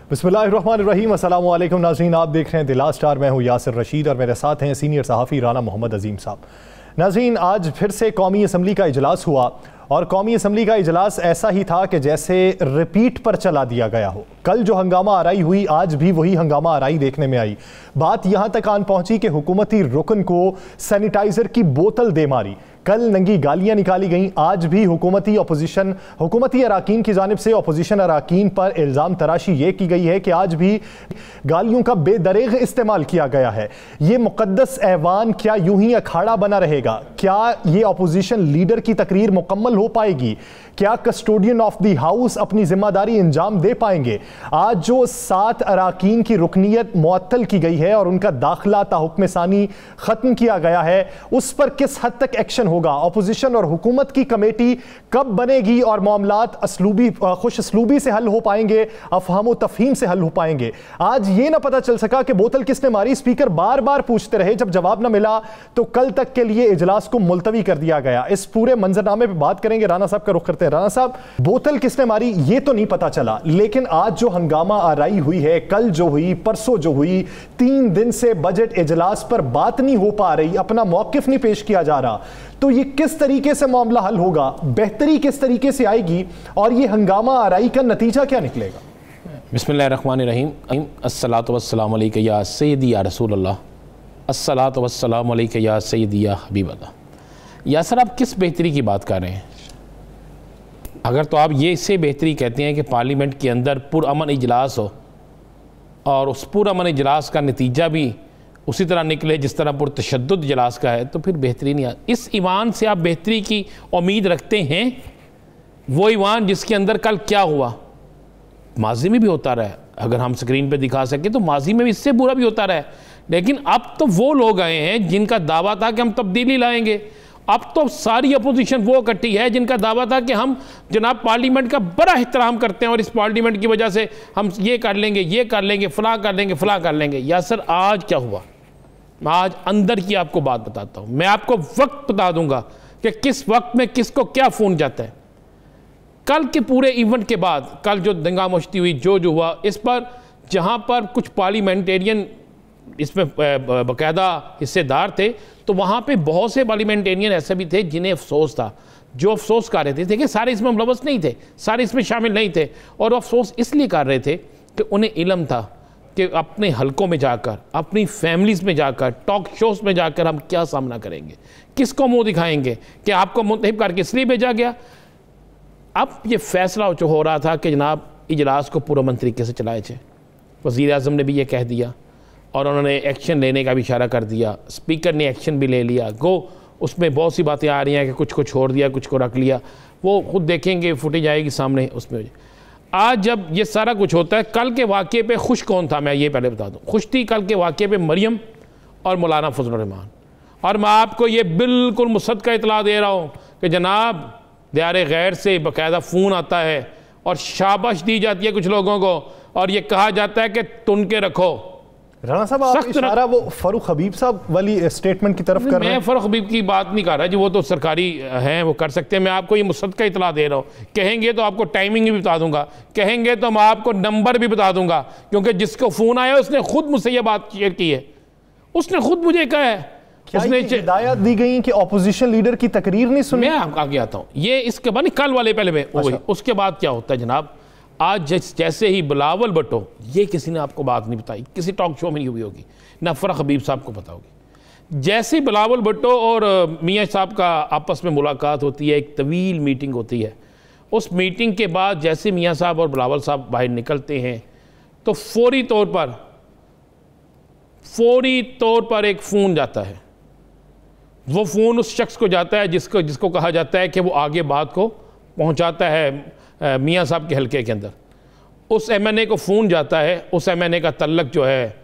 बिस्मिल्लाहिर्रहमानिर्रहीम, अस्सलाम वालेकुम नाज़रीन, आप देख रहे हैं द लास्ट स्टार। मैं हूँ यासिर रशीद और मेरे साथ हैं सीनियर सहाफ़ी राना मोहम्मद अजीम साहब। नाज़रीन, आज फिर से कौमी असम्बली का इजलास हुआ और कौमी असम्बली का इजलास ऐसा ही था कि जैसे रिपीट पर चला दिया गया हो। कल जो हंगामा आराई हुई, आज भी वही हंगामा आराई देखने में आई। बात यहाँ तक आन पहुँची कि हुकूमती रुकन को सैनिटाइज़र की बोतल दे मारी। कल नंगी गालियां निकाली गईं। आज भी हुकूमती अराकीन की जानिब से अपोजिशन अराकीन पर इल्ज़ाम तराशी ये की गई है कि आज भी गालियों का बेदरेग इस्तेमाल किया गया है। ये मुक़द्दस ऐवान क्या यूं ही अखाड़ा बना रहेगा? क्या ये अपोजिशन लीडर की तकरीर मुकम्मल हो पाएगी? क्या कस्टोडियन ऑफ द हाउस अपनी जिम्मेदारी अंजाम दे पाएंगे? आज जो 7 अराकीन की रुकनीयत मुअत्तल की गई है और उनका दाखिला ताहुक्म सानी ख़त्म किया गया है, उस पर किस हद तक एक्शन होगा? अपोजिशन और हुकूमत की कमेटी कब बनेगी और मामलात खुश असलूबी से हल हो पाएंगे, अफहम व तफहीम से हल हो पाएंगे? आज ये ना पता चल सका कि बोतल किसने मारी। स्पीकर बार बार पूछते रहे, जब जवाब ना मिला तो कल तक के लिए इजलास को मुलतवी कर दिया गया। इस पूरे मंजरनामे पर बात करेंगे। राना साहब का रुख करते हैं। राना साहब, बोतल किसने मारी ये तो नहीं पता चला, लेकिन आज जो हंगामा आराई हुई है, कल जो हुई, परसों जो हुई, 3 दिन से बजट इजलास पर बात नहीं हो पा रही, अपना मौकिफ नहीं पेश किया जा रहा, तो ये किस तरीके से मामला हल होगा? बेहतरी किस तरीके से आएगी और ये हंगामा आराई का नतीजा क्या निकलेगा? बिस्मिल्लाहिर्रहमानिर्रहीम। अस्सलातु वस्सलामु अलैका या सय्यदी या रसूल अल्लाह, अस्सलातु वस्सलामु अलैका या सय्यदी या हबीब अल्लाह। यासर, आप किस बेहतरी की बात कर रहे हैं? अगर तो आप ये इससे बेहतरी कहते हैं कि पार्लियामेंट के अंदर पुरअमन इजलास हो और उस पुरअमन इजलास का नतीजा भी उसी तरह निकले जिस तरह पुरतशद्दुद इजलास का है, तो फिर बेहतरी नहीं। इस ईवान से आप बेहतरी की उम्मीद रखते हैं? वो ईवान जिसके अंदर कल क्या हुआ, माजी में भी होता रहा है। अगर हम स्क्रीन पे दिखा सकें तो माजी में भी इससे बुरा भी होता रहा है, लेकिन अब तो वो लोग आए हैं जिनका दावा था कि हम तब्दीली लाएंगे। अब तो सारी अपोजिशन वो इकट्ठी है जिनका दावा था कि हम जनाब पार्लियामेंट का बड़ा एहतराम करते हैं और इस पार्लियामेंट की वजह से हम ये कर लेंगे, ये कर लेंगे, फ़लाँ कर लेंगे, फ़लाँ कर लेंगे। या सर, आज क्या हुआ? मैं आज अंदर की आपको बात बताता हूँ। मैं आपको वक्त बता दूंगा कि किस वक्त में किसको क्या फ़ोन जाता है। कल के पूरे इवेंट के बाद, कल जो दंगा मुश्ती हुई, जो हुआ, इस पर जहाँ पर कुछ पार्लियामेंटेरियन इसमें बाकायदा हिस्सेदार थे, तो वहाँ पे बहुत से पार्लियामेंटेरियन ऐसे भी थे जिन्हें अफसोस था, जो अफसोस कर रहे थे कि सारे इसमें मुलव्वस नहीं थे, सारे इसमें शामिल नहीं थे, और अफसोस इसलिए कर रहे थे कि उन्हें इल्म था कि अपने हलकों में जाकर, अपनी फैमिलीज़ में जाकर, टॉक शोज़ में जाकर हम क्या सामना करेंगे, किसको मुँह दिखाएंगे, कि आपको मुंतखब करके इसलिए भेजा गया। अब ये फैसला जो हो रहा था कि जनाब इजलास को पुरअमन तरीके से चलाए थे। वज़ीर आज़म ने भी ये कह दिया और उन्होंने एक्शन लेने का भी इशारा कर दिया। स्पीकर ने एक्शन भी ले लिया। गो उसमें बहुत सी बातें आ रही हैं कि कुछ को छोड़ दिया, कुछ को रख लिया। वो खुद देखेंगे, फुटेज आएगी सामने उसमें। आज जब ये सारा कुछ होता है, कल के वाक़े पे खुश कौन था मैं ये पहले बता दूँ। खुश थी कल के वाक़े पे मरियम और मौलाना फजलुर रहमान। और मैं आपको ये बिल्कुल मुसद्दक़ा इतला दे रहा हूँ कि जनाब दियारे गैर से बाकायदा फ़ोन आता है और शाबाश दी जाती है कुछ लोगों को, और ये कहा जाता है कि तुन के रखो। राना साहब, आप इशारा वो फ़ारूक हबीब साहब वाली स्टेटमेंट की तरफ कर रहे हैं? मैं फ़ारूक हबीब की बात नहीं कर रहा जी, वो तो सरकारी हैं, वो कर सकते हैं। मैं आपको ये मुसद्दक़ा इतला दे रहा हूँ। कहेंगे तो आपको टाइमिंग भी बता दूंगा, कहेंगे तो मैं आपको नंबर भी बता दूंगा, क्योंकि जिसको फ़ोन आया उसने खुद मुझसे ये बात शेयर की है। उसने खुद मुझे कहा है, उसने हिदायत दी गई कि ऑपोजिशन लीडर की तकरीर नहीं सुनी। मैं आगे आता हूँ। ये इसके बाद कल वाले पहले में उसके बाद क्या होता है जनाब, आज जैसे ही बिलावल भुट्टो, ये किसी ने आपको बात नहीं बताई, किसी टॉक शो में नहीं हुई होगी, ना फ़ारूक हबीब साहब को पता होगी। जैसे बिलावल भुट्टो और मियाँ साहब का आपस में मुलाकात होती है, एक तवील मीटिंग होती है। उस मीटिंग के बाद जैसे मियाँ साहब और बिलावल साहब बाहर निकलते हैं तो फौरी तौर पर एक फ़ोन जाता है। वो फ़ोन उस शख्स को जाता है जिसको कहा जाता है कि वो आगे बात को पहुँचाता है मियाँ साहब के हलके के अंदर। उस MNA को फ़ोन जाता है। उस MNA का तल्लक जो है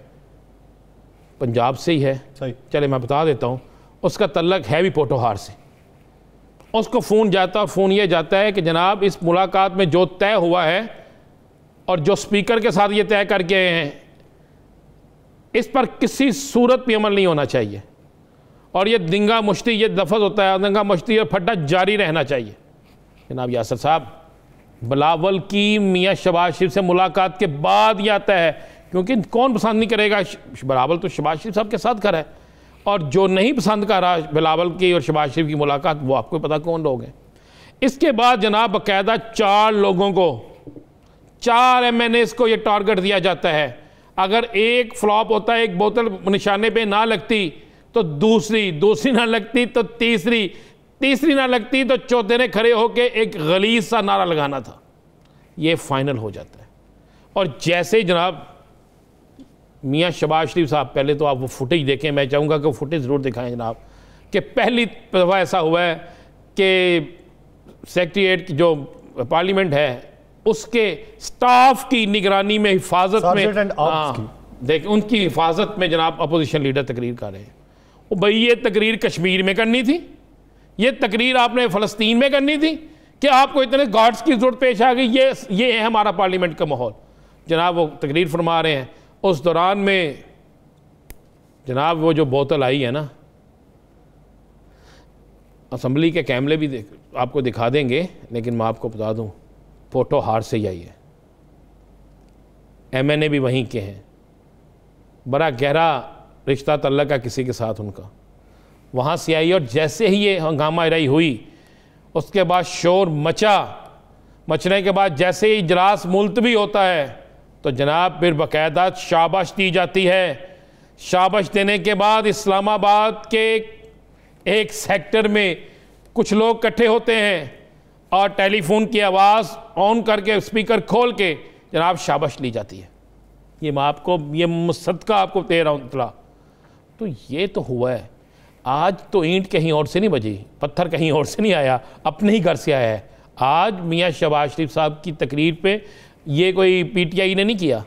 पंजाब से ही है। सही, चले मैं बता देता हूँ, उसका तल्लक है भी पोटोहार से। उसको फ़ोन जाता है, फ़ोन ये जाता है कि जनाब इस मुलाकात में जो तय हुआ है और जो स्पीकर के साथ ये तय करके आए हैं, इस पर किसी सूरत पे अमल नहीं होना चाहिए, और ये दंगा मुश्ती, ये लफ्ज़ होता है दंगा मुश्ती और फड्डा जारी रहना चाहिए। जनाब यासर साहब, बिलावल की मियाँ शहबाज शरीफ से मुलाकात के बाद ही आता है, क्योंकि कौन पसंद नहीं करेगा, बिलावल तो शहबाज शरीफ साहब के साथ खड़ा है, और जो नहीं पसंद कर रहा बिलावल की और शहबाज शरीफ की मुलाकात, वो आपको पता कौन लोग हैं। इसके बाद जनाब बाकायदा 4 लोगों को, 4 MNAs को ये टारगेट दिया जाता है। अगर एक फ्लॉप होता है, एक बोतल निशाने पे ना लगती तो दूसरी ना लगती तो तीसरी ना लगती तो चौथे ने खड़े होके एक गलीज सा नारा लगाना था। ये फाइनल हो जाता है। और जैसे ही जनाब मियाँ शहबाज शरीफ साहब, पहले तो आप वो फुटेज देखें, मैं चाहूँगा कि वो फुटेज ज़रूर दिखाएं जनाब, कि पहली दफ़ा ऐसा हुआ है कि सेक्रेटेरिएट की जो पार्लियामेंट है उसके स्टाफ की निगरानी में, हिफाजत में, देख उनकी हिफाजत में जनाब अपोजिशन लीडर तकरीर कर रहे हैं। वो भाई ये तकरीर कश्मीर में करनी थी, ये तकरीर आपने फ़लस्तीन में करनी थी, कि आपको इतने गार्ड्स की ज़रूरत पेश आ गई। ये है हमारा पार्लियामेंट का माहौल। जनाब वो तकरीर फरमा रहे हैं, उस दौरान में जनाब वो जो बोतल आई है ना, असम्बली के कैमरे भी आपको दिखा देंगे, लेकिन मैं आपको बता दूं फ़ोटो हार से ही आई है। MNA भी वहीं के हैं, बड़ा गहरा रिश्ता तल्लक है किसी के साथ उनका, वहाँ से आई। और जैसे ही ये हंगामा राई हुई, उसके बाद शोर मचने के बाद जैसे ही इजलास मुलतवी होता है तो जनाब फिर बाकायदा शाबाश दी जाती है। शाबाश देने के बाद इस्लामाबाद के एक सेक्टर में कुछ लोग इकट्ठे होते हैं और टेलीफोन की आवाज़ ऑन करके, स्पीकर खोल के जनाब शाबाश ली जाती है। ये मैं आपको, ये मुसद्दका आपको दे रहा हूँ इतला। तो ये तो हुआ है। आज तो ईंट कहीं और से नहीं बजी, पत्थर कहीं और से नहीं आया, अपने ही घर से आया है। आज मियाँ शहबाज शरीफ साहब की तकरीर पे ये कोई PTI ने नहीं किया,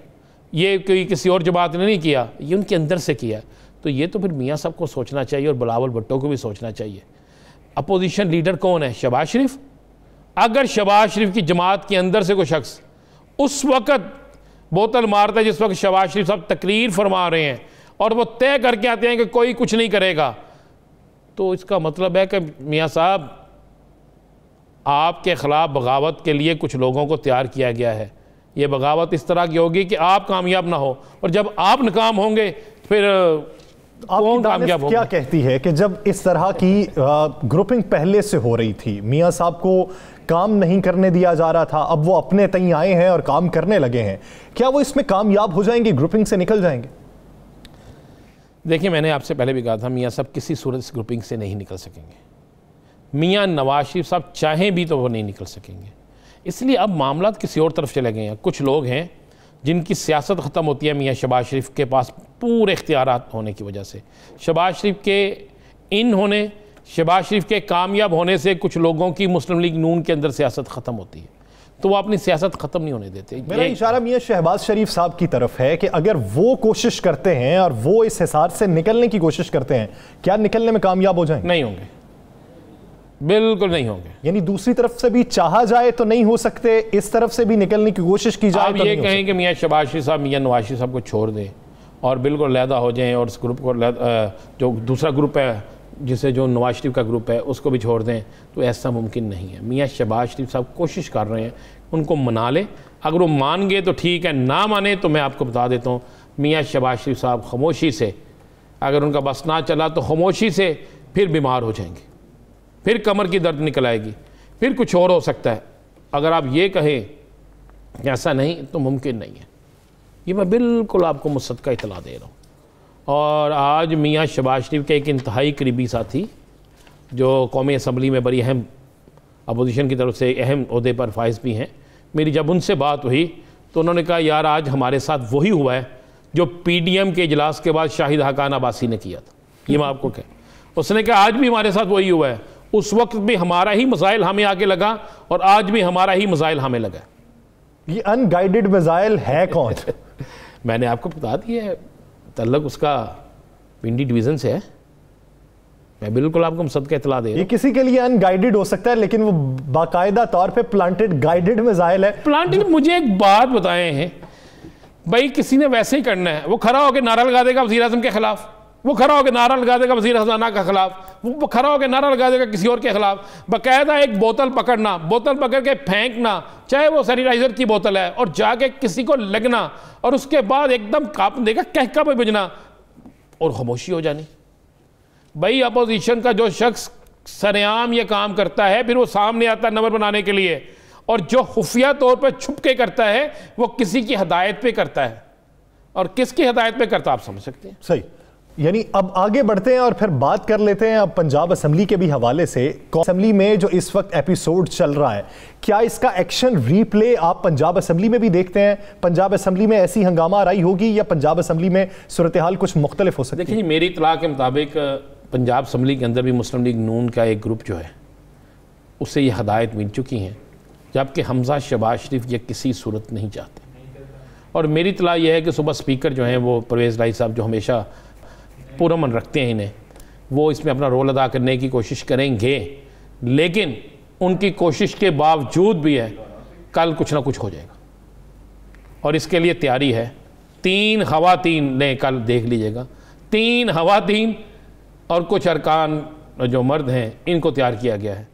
ये कोई किसी और जमात ने नहीं किया, ये उनके अंदर से किया। तो ये तो फिर मियाँ साहब को सोचना चाहिए और बिलावल भुट्टो को भी सोचना चाहिए। अपोजिशन लीडर कौन है? शहबाज शरीफ। अगर शहबाज शरीफ की जमात के अंदर से कोई शख्स उस वक़्त बोतल मारता है जिस वक्त शहबाज शरीफ साहब तकरीर फरमा रहे हैं, और वो तय करके आते हैं कि कोई कुछ नहीं करेगा, तो इसका मतलब है कि मियाँ साहब आपके ख़िलाफ़ बगावत के लिए कुछ लोगों को तैयार किया गया है। ये बगावत इस तरह की होगी कि आप कामयाब ना हो, और जब आप नाकाम होंगे फिर कौन कामयाब होगा? क्या कहती है कि जब इस तरह की ग्रुपिंग पहले से हो रही थी, मियाँ साहब को काम नहीं करने दिया जा रहा था, अब वो अपने तय आए हैं और काम करने लगे हैं, क्या वो इसमें कामयाब हो जाएंगे, ग्रुपिंग से निकल जाएंगे? देखिए, मैंने आपसे पहले भी कहा था, मियाँ साहब किसी सूरत से ग्रुपिंग से नहीं निकल सकेंगे। मियाँ नवाज शरीफ साहब चाहें भी तो वो नहीं निकल सकेंगे। इसलिए अब मामला किसी और तरफ चले गए हैं। कुछ लोग हैं जिनकी सियासत ख़त्म होती है मियाँ शहबाज शरीफ के पास पूरे इख्तियारात होने की वजह से। शहबाज शरीफ के शहबाज शरीफ के कामयाब होने से कुछ लोगों की मुस्लिम लीग नून के अंदर सियासत ख़त्म होती है, तो वो अपनी सियासत ख़त्म नहीं होने देते। मेरा इशारा मियाँ शहबाज शरीफ साहब की तरफ है कि अगर वो कोशिश करते हैं और वो इस हिसाब से निकलने की कोशिश करते हैं, क्या निकलने में कामयाब हो जाएंगे? नहीं होंगे, बिल्कुल नहीं होंगे। यानी दूसरी तरफ से भी चाहा जाए तो नहीं हो सकते, इस तरफ से भी निकलने की कोशिश की जाए तो ये कहें कि मियाँ शहबाज शरीफ साहब मियाँ नवाज शरीफ साहब को छोड़ दें और बिल्कुल अलहदा हो जाएं, और इस ग्रुप को जो दूसरा ग्रुप है जिसे जो नवाज शरीफ का ग्रुप है उसको भी छोड़ दें, तो ऐसा मुमकिन नहीं है। मियाँ शहबाज शरीफ साहब कोशिश कर रहे हैं, उनको मना लें। अगर वो मान गए तो ठीक है, ना माने तो मैं आपको बता देता हूँ, मियाँ शहबाज शरीफ साहब खामोशी से, अगर उनका बस ना चला तो खामोशी से फिर बीमार हो जाएंगे, फिर कमर की दर्द निकल आएगी, फिर कुछ और हो सकता है। अगर आप ये कहें कि ऐसा नहीं, तो मुमकिन नहीं है। ये मैं बिल्कुल आपको मुसद्दका इतला दे रहा हूँ। और आज मियाँ शहबाज शरीफ के एक इंतहाई करीबी साथी जो कौमी असम्बली में बड़ी अहम अपोजिशन की तरफ से अहम ओहदे पर फाइज भी हैं, मेरी जब उनसे बात हुई तो उन्होंने कहा, यार आज हमारे साथ वही हुआ है जो PDM के इजलास के बाद शाहिद हकान अब्बासी ने किया था। ये मैं आपको कह, उसने कहा आज भी हमारे साथ वही हुआ है। उस वक्त भी हमारा ही मसाइल हमें आगे लगा और आज भी हमारा ही मसाइल हमें लगा। ये अनगाइडेड मिसाइल है कौन? मैंने आपको बता दिया है, तल्लक उसका पिंडी डिवीज़न से है। मैं बिल्कुल आपको मुसद्दका इतला दे रहा हूं। ये किसी के लिए अनगाइडेड हो सकता है, लेकिन वो बाकायदा तौर पे प्लांटेड गाइडेड मिसाइल है। प्लांटेड, मुझे एक बात बताए हैं भाई, किसी ने वैसे ही करना है, वो खड़ा होकर नारा लगा देगा वज़ीर आज़म के खिलाफ, वो खड़ा होकर नारा लगा देगा वज़ीर ख़ज़ाना के खिलाफ, वो खड़ा होकर नारा लगा देगा किसी और के खिलाफ। बाकायदा एक बोतल पकड़ना, बोतल पकड़ के फेंकना, चाहे वो सैनिटाइजर की बोतल है, और जाके किसी को लगना और उसके बाद एकदम काँप देगा, कहका पे बजना और खामोशी हो जानी। भाई अपोजिशन का जो शख्स सरेआम ये काम करता है, फिर वो सामने आता है नंबर बनाने के लिए, और जो खुफिया तौर पर छुप के करता है वो किसी की हदायत पे करता है, और किसकी हदायत पे करता है आप समझ सकते हैं। सही। यानी अब आगे बढ़ते हैं और फिर बात कर लेते हैं अब पंजाब असेंबली के भी हवाले से। असेंबली में जो इस वक्त एपिसोड चल रहा है, क्या इसका एक्शन रीप्ले आप पंजाब असेंबली में भी देखते हैं? पंजाब असेंबली में ऐसी हंगामा आराई होगी या पंजाब असेंबली में सूरत हाल कुछ मुख्तलिफ हो सकती है? देखिए, मेरी इत्तला के मुताबिक पंजाब असेंबली के अंदर भी मुस्लिम लीग नून का एक ग्रुप जो है उससे ये हदायत मिल चुकी हैं, जबकि हमजा शहबाज शरीफ ये किसी सूरत नहीं चाहते। और मेरी इत्तला ये है कि सुबह स्पीकर जो हैं वो परवेज़ लाई साहब, जो हमेशा पूरा मन रखते हैं इन्हें, वो इसमें अपना रोल अदा करने की कोशिश करेंगे, लेकिन उनकी कोशिश के बावजूद भी है कल कुछ ना कुछ हो जाएगा, और इसके लिए तैयारी है। 3 ख़वातीन ने कल देख लीजिएगा, 3 ख़वातीन और कुछ अरकान जो मर्द हैं इनको तैयार किया गया है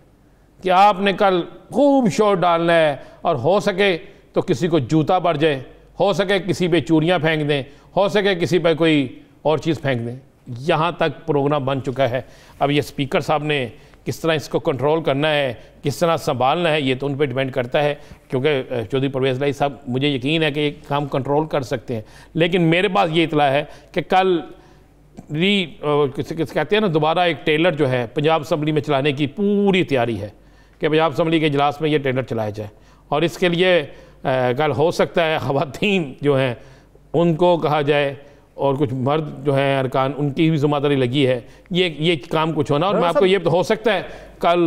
कि आपने कल खूब शोर डालना है, और हो सके तो किसी को जूता पड़ जाए, हो सके किसी पे चूड़ियाँ फेंक दें, हो सके किसी पे कोई और चीज़ फेंक दें। यहाँ तक प्रोग्राम बन चुका है। अब ये स्पीकर साहब ने किस तरह इसको कंट्रोल करना है, किस तरह संभालना है, ये तो उन पर डिपेंड करता है, क्योंकि चौधरी परवेज़ लाई साहब मुझे यकीन है कि ये काम कंट्रोल कर सकते हैं। लेकिन मेरे पास ये इतला है कि कल कहते हैं ना, दोबारा एक टेलर जो है पंजाब असेंबली में चलाने की पूरी तैयारी है कि पंजाब असेंबली के इजलास में ये टेलर चलाया जाए, और इसके लिए कल हो सकता है ख़वातीन जो हैं उनको कहा जाए, और कुछ मर्द जो हैं अरकान उनकी भी ज़िम्मेदारी लगी है ये काम कुछ होना। और मैं आपको ये तो हो सकता है कल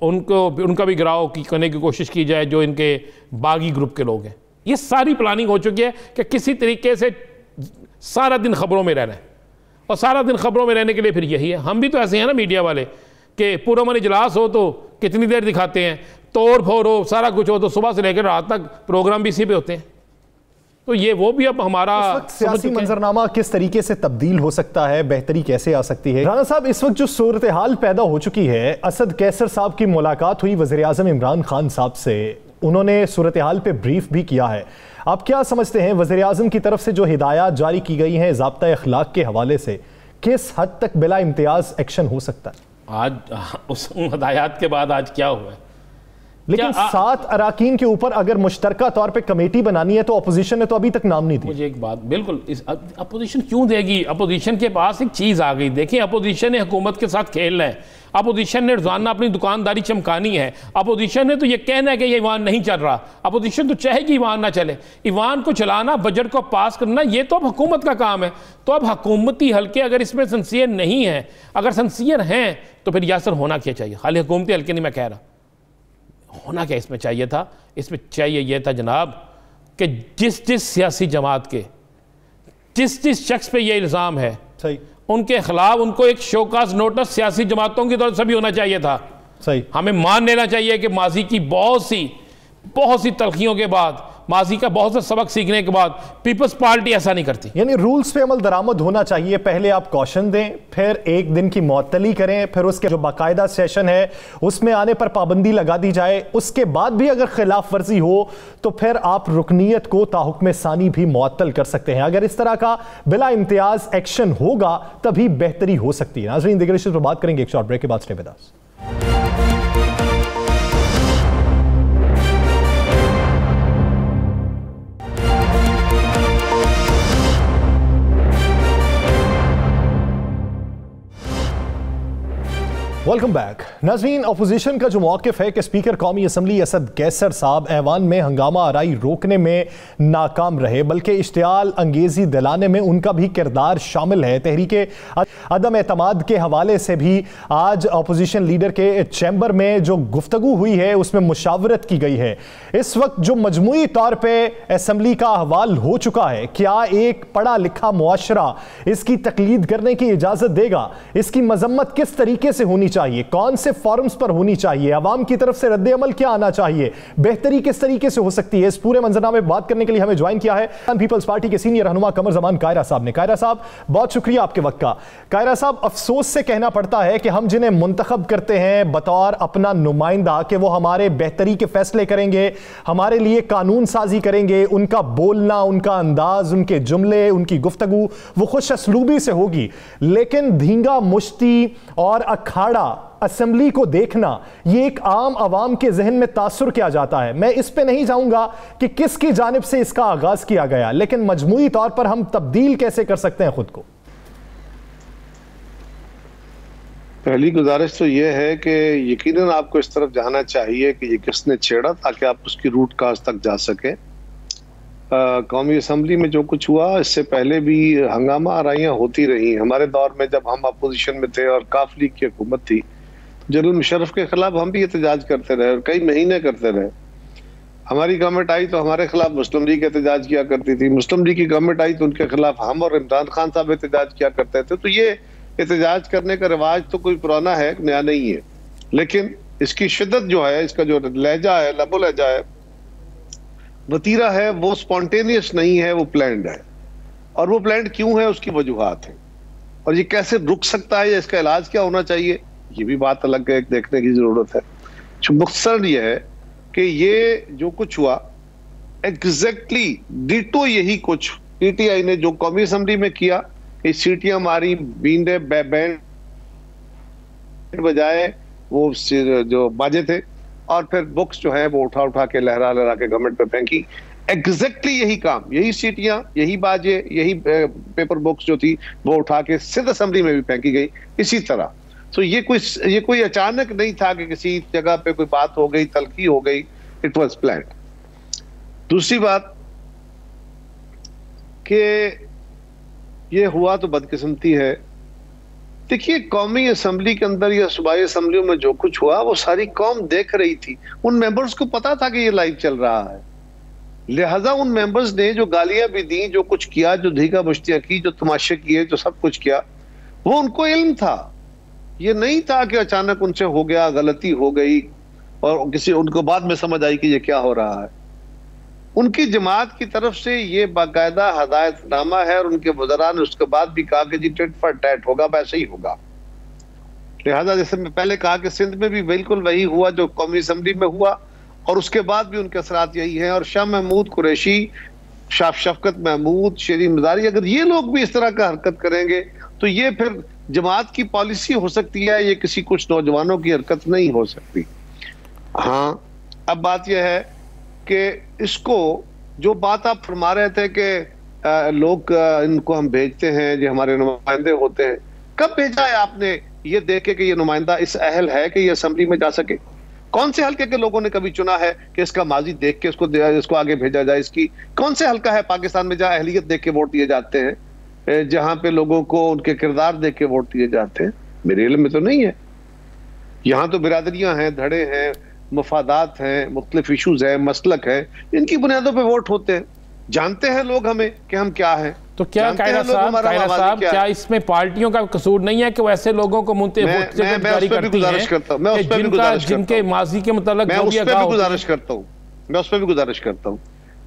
उनका भी गिराव करने की कोशिश की जाए जो इनके बागी ग्रुप के लोग हैं। ये सारी प्लानिंग हो चुकी है कि किसी तरीके से सारा दिन खबरों में रहना है, और सारा दिन खबरों में रहने के लिए फिर यही है। हम भी तो ऐसे हैं ना मीडिया वाले कि पुरअमन इजलास हो तो कितनी देर दिखाते हैं, तोड़ फोड़ हो, सारा कुछ हो तो सुबह से लेकर रात तक प्रोग्राम भी इसी पे होते हैं। तो ये वो भी अब हमारा सियासी मंजरनामा किस तरीके से तब्दील हो सकता है, बेहतरी कैसे आ सकती है? राना साहब, इस वक्त जो सूरत हाल पैदा हो चुकी है, असद कैसर साहब की मुलाकात हुई वज़ीर आज़म इमरान खान साहब से, उन्होंने सूरत हाल पे ब्रीफ भी किया है। आप क्या समझते हैं वज़ीर आज़म की तरफ से जो हिदायत जारी की गई हैं ज़ाब्ता अखलाक के हवाले से, किस हद तक बिला इम्तियाज़ एक्शन हो सकता है? आज उस हिदायत के बाद आज क्या हुआ है? लेकिन 7 अराकीन के ऊपर अगर मुश्तरका तौर पे कमेटी बनानी है तो अपोजिशन ने तो अभी तक नाम नहीं दिया। मुझे एक बात, बिल्कुल इस अपोजिशन क्यों देगी? अपोजिशन के पास एक चीज़ आ गई। देखिए, अपोजिशन ने हुकूमत के साथ खेलना है, अपोजिशन ने रोजाना अपनी दुकानदारी चमकानी है, अपोजिशन ने तो ये कहना है कि ये ईवान नहीं चल रहा, अपोजिशन तो चाहे कि ईवान ना चले। ईवान को चलाना, बजट को पास करना, ये तो अब हुकूमत का काम है। तो अब हुकूमती हल्के अगर इसमें सिंसियर नहीं है, अगर सिंसियर हैं तो फिर यासर होना क्या चाहिए? खाली हुकूमती हल्के नहीं मैं कह रहा, होना क्या इसमें चाहिए था? इसमें चाहिए यह था जनाब कि जिस सियासी जमात के जिस शख्स पे ये इल्ज़ाम है सही, उनके खिलाफ उनको एक शोकाज नोटिस सियासी जमातों की तरफ से भी होना चाहिए था। सही, हमें मान लेना चाहिए कि माजी की बहुत सी तलखियों के बाद, माजी का बहुत से सबक सीखने के बाद पीपल्स पार्टी ऐसा नहीं करती। यानी रूल्स पे अमल दरामद होना चाहिए। पहले आप कॉशन दें, फिर 1 दिन की मुअत्तली करें, फिर उसके जो बाकायदा सेशन है उसमें आने पर पाबंदी लगा दी जाए। उसके बाद भी अगर खिलाफ वर्जी हो तो फिर आप रुकनीयत को ताहुक्म सानी भी मुअत्तल कर सकते हैं। अगर इस तरह का बिला इम्तियाज एक्शन होगा तभी बेहतरी हो सकती है। नाज़रीन, दीगर इश्यूज़ पर बात करेंगे एक शॉर्ट ब्रेक के बाद। Stay with us. Welcome back. नाज़रीन, अपोजिशन का जो मौक़िफ़ है कि स्पीकर कौमी असम्बली असद कैसर साहब ऐवान में हंगामा आराई रोकने में नाकाम रहे, बल्कि इश्तियाल अंगेज़ी दिलाने में उनका भी किरदार शामिल है। तहरीके अदम एतमाद के हवाले से भी आज अपोजिशन लीडर के चैम्बर में जो गुफ्तगू हुई है उसमें मुशावरत की गई है। इस वक्त जो मजमूई तौर पर असम्बली का अहवाल हो चुका है, क्या एक पढ़ा लिखा मुआशरा इसकी तकलीद करने की इजाज़त देगा? इसकी मजम्मत किस तरीके से होनी चाहिए? चाहिए, कौन से फॉरम्स पर होनी चाहिए, अवाम की तरफ से रद्द अमल क्या आना चाहिए, बेहतरी किस तरीके से हो सकती है, इस पूरे मंजरनामे में बात करने के लिए हमें ज्वाइन किया है पीपल्स पार्टी के सीनियर रहनुमा कमर जमान कायरा साहब ने। कायरा साहब, बहुत शुक्रिया आपके वक्त का। कायरा साहब, अफसोस से कहना पड़ता है कि हम जिन्हें मुंतखब करते हैं बतौर अपना नुमाइंदा कि वो हमारे बेहतरी के फैसले करेंगे, हमारे लिए कानून साजी करेंगे, उनका बोलना, उनका अंदाज, उनके जुमले, उनकी गुफ्तगू वो खुश असलूबी से होगी, लेकिन धींगा मुश्ती और अखाड़ा असेंबली को देखना, ये एक आम आवाम के जहन में तासुर किया जाता है। मैं इस पे नहीं जाऊंगा कि किसकी जानिब से इसका आगाज किया गया, लेकिन मजमूई तौर पर हम तब्दील कैसे कर सकते हैं खुद को? पहली गुजारिश तो यह है कि यकीनन आपको इस तरफ जाना चाहिए कि ये किसने छेड़ा, ताकि आप उसकी रूट काज तक जा सके। कौमी असम्बली में जो कुछ हुआ, इससे पहले भी हंगामा आराइयाँ होती रही। हमारे दौर में जब हम अपोजिशन में थे और काफ लीग की हुकूमत थी, जनरल मुशर्रफ के खिलाफ हम भी एहतजाज करते रहे और कई महीने करते रहे। हमारी गवर्नमेंट आई तो हमारे खिलाफ मुस्लिम लीग एहतजाज किया करती थी, मुस्लिम लीग की गवर्नमेंट आई तो उनके खिलाफ हम और इमरान खान साहब एहतजाज किया करते थे। तो ये एहतजाज करने का रिवाज तो कोई पुराना है, नया नहीं है, लेकिन इसकी शिद्दत जो है, इसका जो लहजा है, लबो लहजा है, वतीरा है, वो स्पॉन्टेनियस नहीं है, वो प्लान्ड है। और वो प्लान्ड क्यों है, उसकी वजूहात है, और ये कैसे रुक सकता है या इसका इलाज क्या होना चाहिए, ये भी बात अलग है, देखने की जरूरत है। मुख्तसर ये है कि ये जो कुछ हुआ एग्जैक्टली डिटो यही कुछ पीटीआई ने जो कौमी असम्बली में किया, सीटियां मारी, बींदे बैंड बजाए, वो जो बाजे थे, और फिर बुक्स जो है वो उठा उठा के लहरा लहरा के गवर्नमेंट पे फेंकी। एग्जैक्टली यही काम, यही सीटियां, यही बाजे, यही पेपर बुक्स जो थी वो उठा के सिंध असेंबली में भी फेंकी गई इसी तरह। तो ये कोई अचानक नहीं था कि किसी जगह पे कोई बात हो गई, तलखी हो गई, इट वाज प्लान्ड। दूसरी बात कि ये हुआ तो बदकिस्मती है। देखिए, कौमी असम्बली के अंदर या सूबाई असम्बलियों में जो कुछ हुआ वो सारी कौम देख रही थी, उन मेंबर्स को पता था कि ये लाइव चल रहा है, लिहाजा उन मेंबर्स ने जो गालियां भी दी, जो कुछ किया, जो धीगा मुश्तियां की, जो तमाशे किए, जो सब कुछ किया, वो उनको इल्म था। ये नहीं था कि अचानक उनसे हो गया, गलती हो गई और किसी उनको बाद में समझ आई कि ये क्या हो रहा है। उनकी जमात की तरफ से ये बाकायदा हदायतनामा है और उनके वज़रा ने उसके बाद भी कहा कि जी टिट फॉर टैट होगा, वैसे ही होगा। लिहाजा जैसे मैं पहले कहा कि सिंध में भी बिल्कुल वही हुआ जो कौमी असम्बली में हुआ, और उसके बाद भी उनके असरात यही हैं। और शाह महमूद कुरैशी, शाह शफकत महमूद, शेरी मजारी, अगर ये लोग भी इस तरह का हरकत करेंगे तो ये फिर जमात की पॉलिसी हो सकती है, ये किसी कुछ नौजवानों की हरकत नहीं हो सकती। हाँ, अब बात यह है कि इसको जो बात आप फरमा रहे थे कि लोग इनको हम भेजते हैं, जो हमारे नुमाइंदे होते हैं, कब भेजा है आपने ये देखे कि ये नुमाइंदा इस अहल है कि ये असेंबली में जा सके? कौन से हल्के के लोगों ने कभी चुना है कि इसका माजी देख के इसको आगे भेजा जाए? इसकी कौन से हल्का है पाकिस्तान में जहां अहलियत देख के वोट दिए जाते हैं, जहां पे लोगों को उनके किरदार देख के वोट दिए जाते हैं? मेरे इल्म में तो नहीं है। यहाँ तो बिरादरियां हैं, धड़े हैं, मफादात हैं, मुख्तलिफ इशूज है, मसलक है, इनकी बुनियादों पे वोट होते हैं। जानते हैं लोग हमें कि हम क्या हैं। तो क्या कायरा साहब क्या इसमें पार्टियों का कसूर नहीं है कि वैसे लोगों को जारी करती हैं जिनके माजी के मुताल्लिक मैं उस पर भी गुजारिश करता हूँ।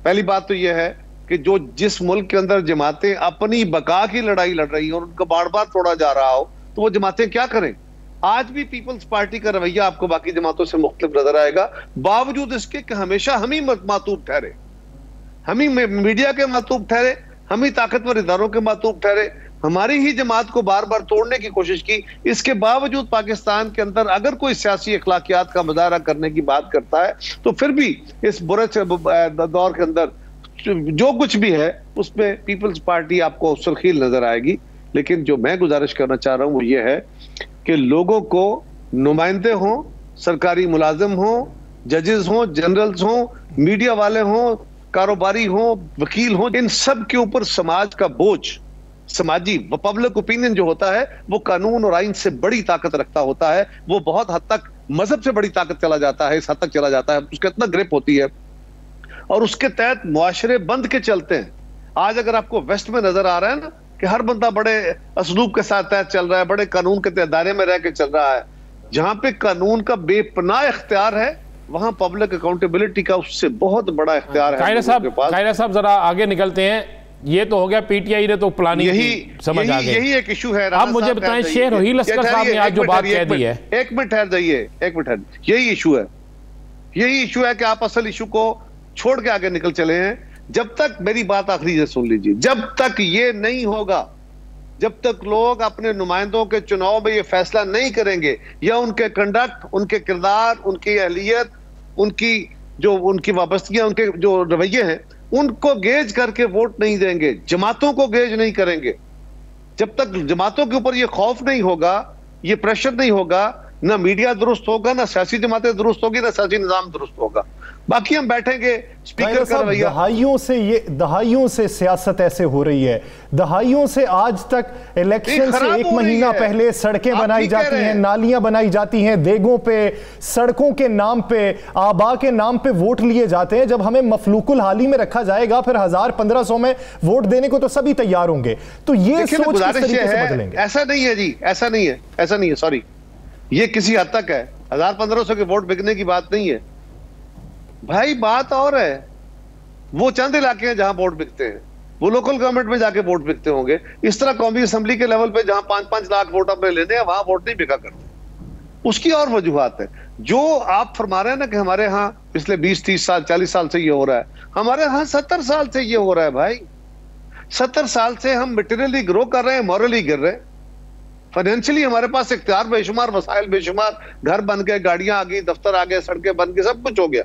पहली बात तो यह है कि जो जिस मुल्क के अंदर जमातें अपनी बका की लड़ाई लड़ रही हैं और उनका बार बार तोड़ा जा रहा हो, तो वो जमातें क्या करें? आज भी पीपल्स पार्टी का रवैया आपको बाकी जमातों से मुख्तलिफ नजर आएगा, बावजूद इसके कि हमेशा हम ही मातूब ठहरे, हम ही मीडिया के मातूब ठहरे, हम ही ताकतवर इदारों के मातूब ठहरे, हमारी ही जमात को बार बार तोड़ने की कोशिश की। इसके बावजूद पाकिस्तान के अंदर अगर कोई सियासी अखलाकियात का मुजाहरा करने की बात करता है तो फिर भी इस बुरे दौर के अंदर जो कुछ भी है उसमें पीपल्स पार्टी आपको सुर्खील नजर आएगी। लेकिन जो मैं गुजारिश करना चाह रहा हूं वो ये है कि लोगों को नुमाइंदे हों, सरकारी मुलाजिम हों, जजेस हों, जनरल्स हों, मीडिया वाले हों, कारोबारी हों, वकील हों, इन सब के ऊपर समाज का बोझ, समाजी पब्लिक ओपिनियन जो होता है वो कानून और आइन से बड़ी ताकत रखता होता है। वो बहुत हद तक मजहब से बड़ी ताकत चला जाता है, इस हद तक चला जाता है, उसका इतना ग्रिप होती है और उसके तहत मुआशरे बंद के चलते हैं। आज अगर आपको वेस्ट में नजर आ रहा है ना कि हर बंदा बड़े असलूब के साथ तहत चल रहा है, बड़े कानून के दायरे में रह के चल रहा है, जहां पे कानून का बेपनाह इख्तियार है, वहां पब्लिक अकाउंटेबिलिटी का उससे बहुत बड़ा इख्तियार है। कायरा साहब जरा आगे निकलते हैं। ये तो हो गया पीटीआई ने तो प्लानिंग की, समझ आ गई। यही एक इशू है। आप मुझे बताएं, शेर रोहिल लश्कर साहब ने आज जो बात कह दी है, एक मिनट ठहर जाइए, एक मिनट, यही इशू है, यही इशू है कि आप असल इशू को छोड़ के आगे निकल चले हैं। जब तक, मेरी बात आखिरी से सुन लीजिए, जब तक ये नहीं होगा, जब तक लोग अपने नुमाइंदों के चुनाव में ये फैसला नहीं करेंगे या उनके कंडक्ट, उनके किरदार, उनकी अहलियत, उनकी वाबस्तगियां, उनके जो रवैये हैं, उनको गेज करके वोट नहीं देंगे, जमातों को गेज नहीं करेंगे, जब तक जमातों के ऊपर ये खौफ नहीं होगा, ये प्रेशर नहीं होगा, ना मीडिया दुरुस्त होगा, ना सियासी जमातें दुरुस्त होगी, ना सियासी निजाम दुरुस्त होगा। बाकी हम बैठेंगे स्पीकर का रवैया। दहाइयों से सियासत ऐसे हो रही है, दहाइयों से आज तक इलेक्शन से एक महीना पहले सड़कें बनाई जाती हैं, नालियां बनाई जाती हैं, देगों पे, सड़कों के नाम पे, आबा के नाम पे वोट लिए जाते हैं। जब हमें मफलूकुल हाली में रखा जाएगा, फिर 1000-1500 में वोट देने को तो सभी तैयार होंगे। तो ये सोच किस तरीके से बदलेंगे? ऐसा नहीं है जी, ऐसा नहीं है, सॉरी, ये किसी हद तक है। 1000-1500 के वोट बिकने की बात नहीं है भाई, बात और है। वो चंद इलाके हैं जहां वोट बिकते हैं, वो लोकल गवर्नमेंट में जाके वोट बिकते होंगे। इस तरह कौमी असेंबली के लेवल पे जहां 5-5 लाख वोट अपने लेने हैं, वहां वोट नहीं बिका करते। उसकी और वजूहात है। जो आप फरमा रहे हैं ना कि हमारे यहाँ पिछले 20-30 साल, 40 साल से ये हो रहा है, हमारे यहाँ 70 साल से ये हो रहा है भाई। 70 साल से हम मटेरियली ग्रो कर रहे हैं, मॉरली गिर रहे हैं। फाइनेंशियली हमारे पास इख्तियार बेशुमार, वसाइल बेशुमार, घर बन गए, गाड़ियां आ गई, दफ्तर आ गए, सड़कें बन गई, सब कुछ हो गया।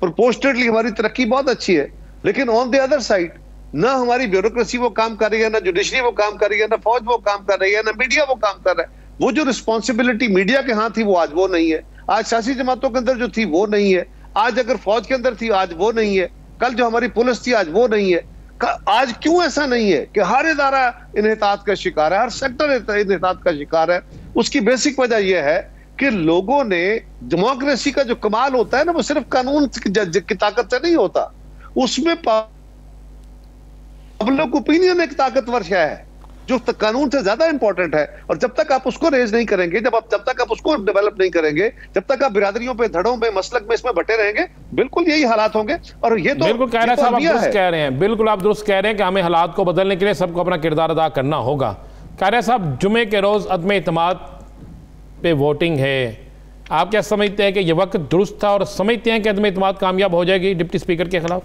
प्रोपोर्शनेटली हमारी तरक्की बहुत अच्छी है। लेकिन ऑन द अदर साइड, ना हमारी ब्यूरोक्रेसी वो काम कर रही है, ना जुडिशरी वो काम कर रही है, ना फौज वो काम कर रही है, ना मीडिया वो काम कर रहा है। वो जो रिस्पॉन्सिबिलिटी मीडिया के हाथ थी, वो आज वो नहीं है। आज सियासी जमातों के अंदर जो थी वो नहीं है। आज अगर फौज के अंदर थी, आज वो नहीं है। कल जो हमारी पुलिस थी, आज वो नहीं है। आज क्यों ऐसा नहीं है कि हर इदारा इन्हितात का शिकार है, हर सेक्टर इन्हितात का शिकार है? उसकी बेसिक वजह यह है कि लोगों ने, डेमोक्रेसी का जो कमाल होता है ना, वो सिर्फ कानून की ताकत से नहीं होता, उसमें पब्लिक ओपिनियन एक ताकतवर है जो कानून से ज्यादा इंपॉर्टेंट है। और जब तक आप उसको रेज नहीं करेंगे, जब तक आप उसको डेवलप नहीं करेंगे, जब तक आप बिरादरियों पे, धड़ों पे, मसलक में, इसमें बटे रहेंगे, बिल्कुल यही हालात होंगे। और ये तो बिल्कुल कायरा साहब आप दुरुस्त कह रहे हैं, बिल्कुल आप दुरुस्त कह रहे हैं कि हमें हालात को बदलने के लिए सबको अपना किरदार अदा करना होगा। कायरा साहब, जुमे के रोज अदम इत्मीनान पे वोटिंग है, आप क्या समझते हैं कि यह वक्त दुरुस्त था और समझते हैं कि अदम इत्मीनान कामयाब हो जाएगी डिप्टी स्पीकर के खिलाफ?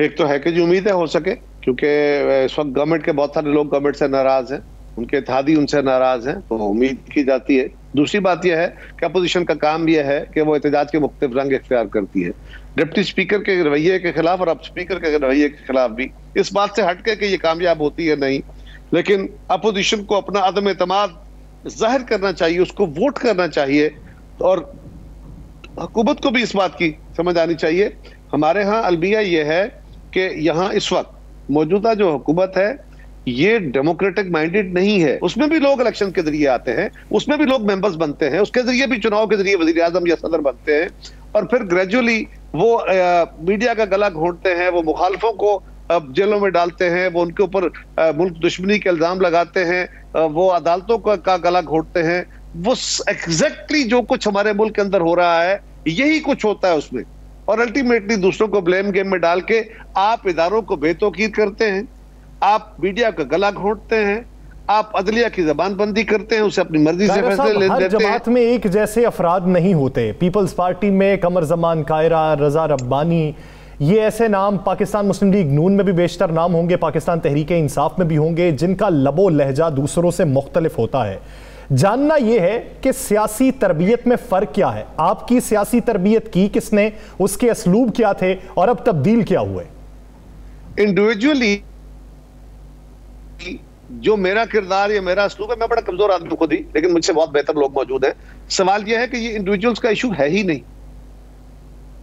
एक तो है कि जो उम्मीद है हो सके, क्योंकि इस वक्त गवर्नमेंट के बहुत सारे लोग गवर्नमेंट से नाराज हैं, उनके इत्तेहादी उनसे नाराज हैं, तो उम्मीद की जाती है। दूसरी बात यह है कि अपोजिशन का काम यह है कि वो एहतजाज के मुख्तलिफ रंग इख्तियार करती है, डिप्टी स्पीकर के रवैये के खिलाफ और अब स्पीकर के रवैये के खिलाफ भी। इस बात से हटके कि ये कामयाब होती है नहीं, लेकिन अपोजिशन को अपना अदम इत्मीनान जाहिर करना चाहिए, उसको वोट करना चाहिए। और हुकूमत को भी इस बात की समझ आनी चाहिए। हमारे यहाँ अलमिया यह है कि यहाँ इस वक्त मौजूदा जो हुकूमत है, ये डेमोक्रेटिक माइंडेड नहीं है। उसमें भी लोग इलेक्शन के जरिए आते हैं, उसमें भी लोग मेंबर्स बनते हैं, उसके जरिए भी चुनाव के जरिए वजीर आजम या सदर बनते हैं, और फिर ग्रेजुअली वो मीडिया का गला घोंटते हैं, वो मुखालफों को जेलों में डालते हैं, वो उनके ऊपर मुल्क दुश्मनी के इल्जाम लगाते हैं, वो अदालतों का गला घोंटते हैं। वो एग्जैक्टली जो कुछ हमारे मुल्क के अंदर हो रहा है, यही कुछ होता है उसमें। और अल्टीमेटली दूसरों को ब्लेम गेम में डाल के आप इदारों को बेतौकीर करते हैं, आप मीडिया का गला घोंटते हैं, आप अदलिया की जबानबंदी करते हैं, उसे अपनी मर्जी से फैसले ले लेते हैं। जमात में एक जैसे अफराद नहीं होते। पीपल्स पार्टी में कमर जमान कायरा, रजा रब्बानी, ये ऐसे नाम पाकिस्तान मुस्लिम लीग नून में भी बेशतर नाम होंगे, पाकिस्तान तहरीक इंसाफ में भी होंगे, जिनका लबो लहजा दूसरों से मुख्तलिफ होता है। जानना यह है कि सियासी तरबियत में फर्क क्या है। आपकी सियासी तरबियत की किसने, उसके असलूब क्या थे और अब तब्दील क्या हुए? इंडिविजुअली जो मेरा किरदार या मेरा असलूब है, मैं बड़ा कमजोर आदमी खुद ही, लेकिन मुझसे बहुत बेहतर लोग मौजूद हैं। सवाल यह है कि ये इंडिविजुअल्स का इशू है ही नहीं।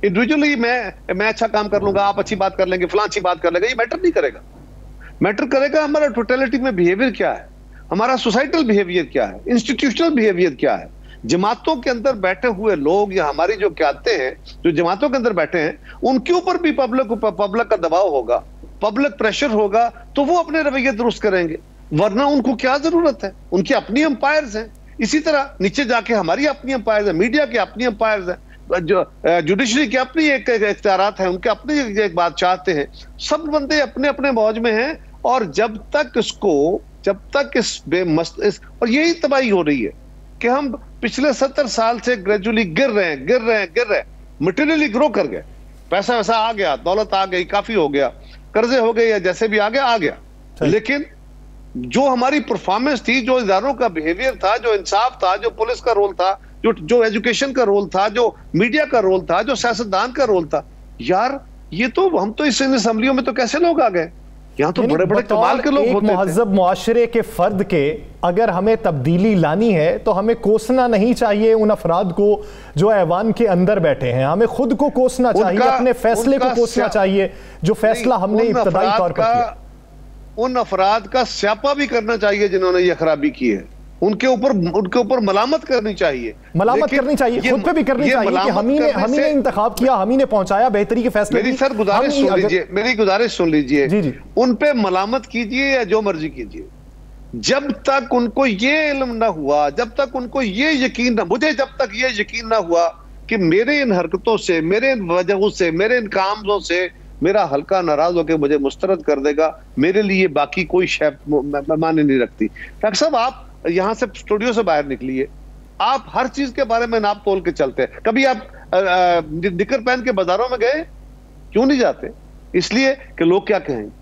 इंडिविजुअली मैं अच्छा काम कर लूंगा, आप अच्छी बात कर लेंगे, फलां अच्छी बात कर लेंगे, ये मैटर नहीं करेगा। मैटर करेगा हमारा टोटलिटी में बिहेवियर क्या है, हमारा सोसाइटल बिहेवियर क्या है, इंस्टीट्यूशनल बिहेवियर क्या है। जमातों के अंदर बैठे हुए लोग या हमारी जो क्यादतें हैं जो जमातों के अंदर बैठे हैं, उनके ऊपर भी पब्लिक का दबाव होगा, पब्लिक प्रेशर होगा, तो वो अपने रवैये दुरुस्त करेंगे। वरना उनको क्या जरूरत है, उनके अपनी अंपायर्स हैं, इसी तरह नीचे जाके हमारी अपनी एम्पायर है, मीडिया की अपनी एम्पायर है, जो जुडिशरी की अपनी एक इख्तियारात है, उनके अपनी एक बात चाहते हैं। सब बंदे अपने अपने मौज में हैं और जब तक इस और यही तबाही हो रही है कि हम पिछले 70 साल से ग्रेजुअली गिर रहे हैं, मटेरियली ग्रो कर गए, पैसा वैसा आ गया, दौलत आ गई, काफी हो गया, कर्जे हो गए या जैसे भी आ गया, लेकिन जो हमारी परफॉर्मेंस थी, जो इदारों का बिहेवियर था, जो इंसाफ था, जो पुलिस का रोल था, जो एजुकेशन का रोल था, जो मीडिया का रोल था, जो सियासतदान का रोल था, यार ये तो हम तो इस असेंबलियों में तो कैसे लोग आ गए, यहाँ तो बड़े बड़े कमाल के लोग होते थे। मुहज़्ज़ब मुआशरे के फर्द के अगर हमें तब्दीली लानी है तो हमें कोसना नहीं चाहिए उन अफराद को जो ऐवान के अंदर बैठे हैं, हमें खुद को कोसना चाहिए, अपने फैसले को कोसना चाहिए जो फैसला हमने इब्तदाई तौर पर किया। उन अफराद का स्यापा भी करना चाहिए जिन्होंने ये खराबी की है, उनके ऊपर मलामत करनी चाहिए, करनी चाहिए, खुद पे भी करनी चाहिए कि हम ही ने इंतखाब किया, हम ही ने पहुंचाया बेहतरी के फैसले। मेरी गुजारिश सुन लीजिए, जी। उन पे मलामत कीजिए या जो मर्जी कीजिए, जब तक उनको ये इल्म ना हुआ, जब तक उनको ये यकीन ना, मुझे जब तक ये यकीन ना हुआ कि मेरे इन हरकतों से, मेरे इन वजहों से, मेरे इन कामों से मेरा हल्का नाराज होकर मुझे मुस्तरद कर देगा, मेरे लिए बाकी कोई शय माने नहीं रखती। डॉक्टर साहब, आप यहां से स्टूडियो से बाहर निकलिए, आप हर चीज के बारे में नाप तोल के चलते हैं। कभी आप निकर पहन के बाजारों में गए? क्यों नहीं जाते? इसलिए कि लोग क्या कहेंगे।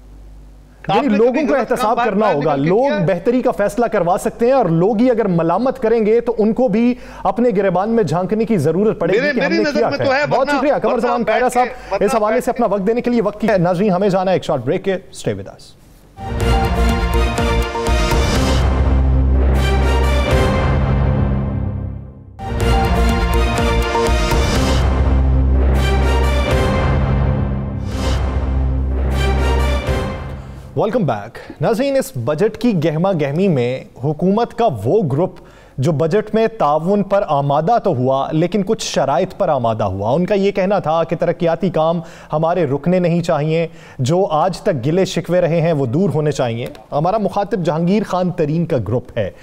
लोगों को एहतसाब करना होगा, लोग बेहतरी का फैसला करवा सकते हैं और लोग ही अगर मलामत करेंगे तो उनको भी अपने गिरेबान में झांकने की जरूरत पड़ेगी कि हमने किया है। बहुत शुक्रिया कमर जमान कायरा साहब इस हवाले से अपना वक्त देने के लिए। वक्त की नाज़रीन हमें जाना है एक शॉर्ट ब्रेक के, stay with us. Welcome back नाज़रीन। इस बजट की गहमा गहमी में हुकूमत का वो ग्रुप जो बजट में ताउन पर आमादा तो हुआ लेकिन कुछ शराइत पर आमादा हुआ। उनका ये कहना था कि तरक्याती काम हमारे रुकने नहीं चाहिए, जो आज तक गिले शिकवे रहे हैं वो दूर होने चाहिए। हमारा मुखातिब जहांगीर खान तरीन का ग्रुप है।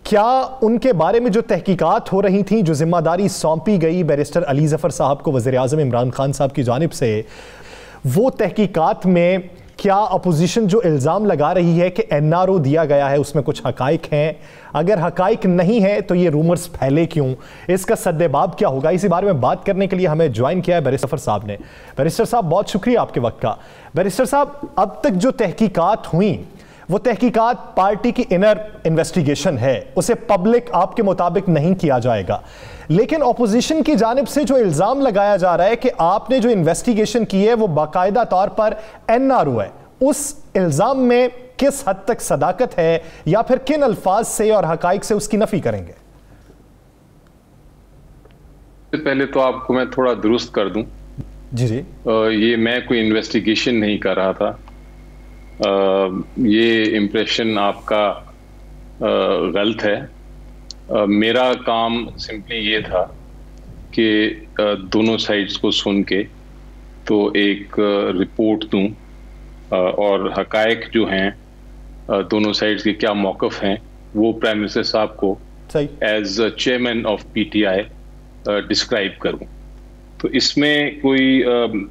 क्या उनके बारे में जो तहकीकात हो रही थी, जो जिम्मेदारी सौंपी गई बैरिस्टर अली ज़फ़र साहब को वज़ीर आज़म इमरान खान साहब की जानिब से, वो तहकीकात में क्या अपोजिशन जो इल्ज़ाम लगा रही है कि एनआरओ दिया गया है उसमें कुछ हकाइक हैं, अगर हकाइक नहीं है तो ये रूमर्स फैले क्यों, इसका सद्देबाब क्या होगा, इसी बारे में बात करने के लिए हमें ज्वाइन किया है बैरिस्टर साहब ने। बैरिस्टर साहब बहुत शुक्रिया आपके वक्त का। बैरिस्टर साहब, अब तक जो तहकीकात हुई वो तहकीकात पार्टी की इनर इन्वेस्टिगेशन है, उसे पब्लिक आपके मुताबिक नहीं किया जाएगा, लेकिन ऑपोजिशन की जानिब से जो इल्ज़ाम लगाया जा रहा है कि आपने जो इन्वेस्टिगेशन की है वो बाकायदा तौर पर एनआरओ है, उस इल्ज़ाम में किस हद तक सदाकत है या फिर किन अल्फाज से और हकाइक से उसकी नफी करेंगे? पहले तो आपको मैं थोड़ा दुरुस्त कर दूं। जी। ये मैं कोई इन्वेस्टिगेशन नहीं कर रहा था। ये इम्प्रेशन आपका गलत है। मेरा काम सिंपली ये था कि दोनों साइड्स को सुन के तो एक रिपोर्ट दूं और हकायक जो हैं दोनों साइड्स के क्या मौक़िफ़ हैं वो प्राइम मिनिस्टर साहब को as chairman of PTI describe करूं। तो इसमें कोई